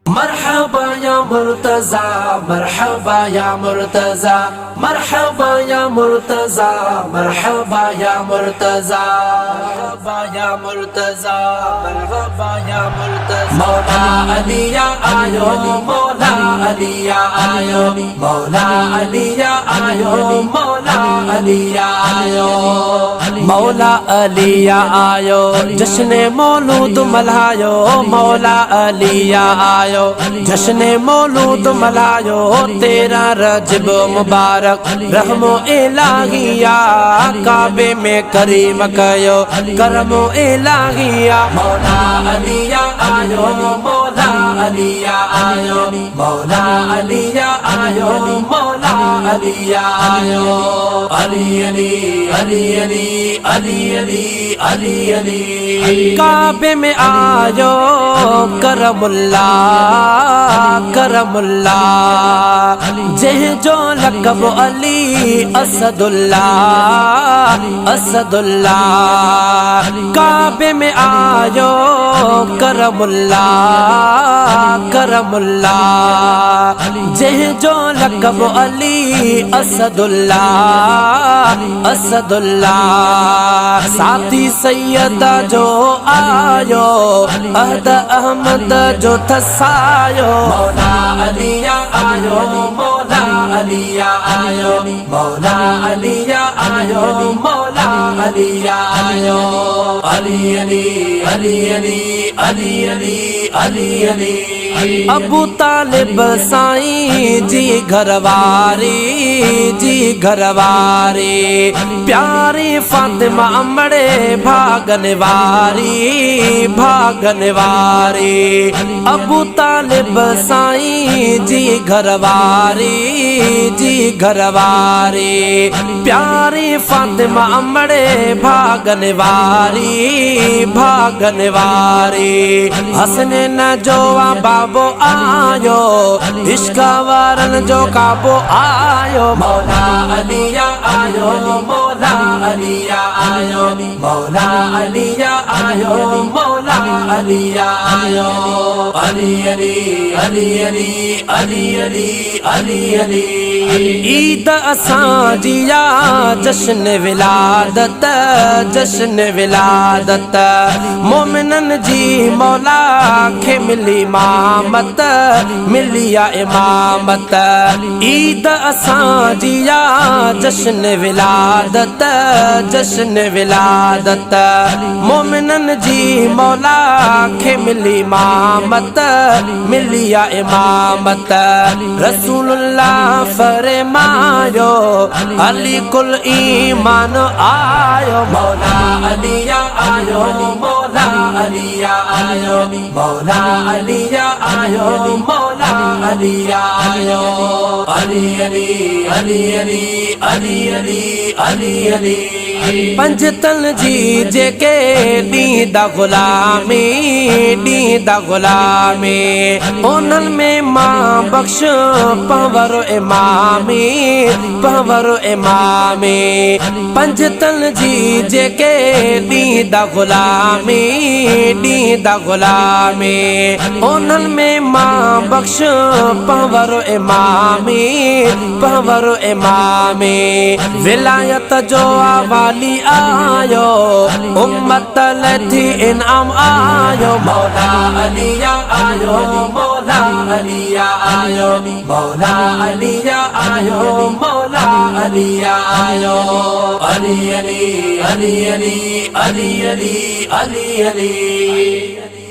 مرحبا يا مرتزا مرحبا يا مرتزا مرحبا يا مرتزا مرحبا يا مرتزا مرحبا يا مرتزا مرحبا يا مرتزا مولا علي يا آيو مولا علي يا آيو مولا علي يا آيو مولا علي يا آيو مولا علي يا آيو جشن مولود ملائیو مولا علی یا آیو جشن مولود ملائیو تیرا رجب مبارک رحم الہی یا کعبے میں کریم کیو کرم الہی یا مولا علی یا آیو مولا علی یا آیو مولا علی یا آیو مولا علی یا آیو علی علی علی علی علی علی علی علی کعبے میں آیو کرم اللہ جہ جو لقب علی اسد اللہ کعبے میں آیو کرم اللہ جہ جو لقب علی اسد اللہ ساتھی سیدہ جو آیو عہد احمد جو تھسایو مولا علی یا آیو مولا علی یا آیو مولا علی یا آیو مولا علی یا آیو علی علی علی علی علی علی علی علی ابو طالب سائیں جی گھر واری پیاری فاطمہ امڑے بھاگن واری ابو طالب سائیں جی گھر واری پیاری فاطمہ امڑے بھاگن واری حسنین جو بابو آیو عشق وارن جو کعبو آیو مولا علی یا آیو مولا علی یا آیو مولا علی یا آیو مولا علی یا آیو علی علی علی علی علی علی علی علی عید اساں جیا جشن ولادت مومنن جی مولا کے ملی امامت ملی امامت عید اساں جیا جشن ولادت مومنن جی مولا کے ملی امامت ملی امامت رسول اللہ فرماयो علی کل ایمان آیو مولا علی یا آیو مولا علی یا آیو مولا علی یا آیو مولا علی یا آیو علی علی علی علی علی علی علی علی पंजतन जी जेके ॾींदा ग़ुलामी उन्हनि में मां बख़्श पवर इमामी पंजतन जी जेके ॾींदा ग़ुलामी उन्हनि में मां बख़्श पवर इमामी विलायत जो वाली आयो उम्मत लथी इनाम आयो मौला अली या आयो मौला अली या आयो मौला अली या आयो मौला अली या आयो अली अली अली अली अली अली अली अली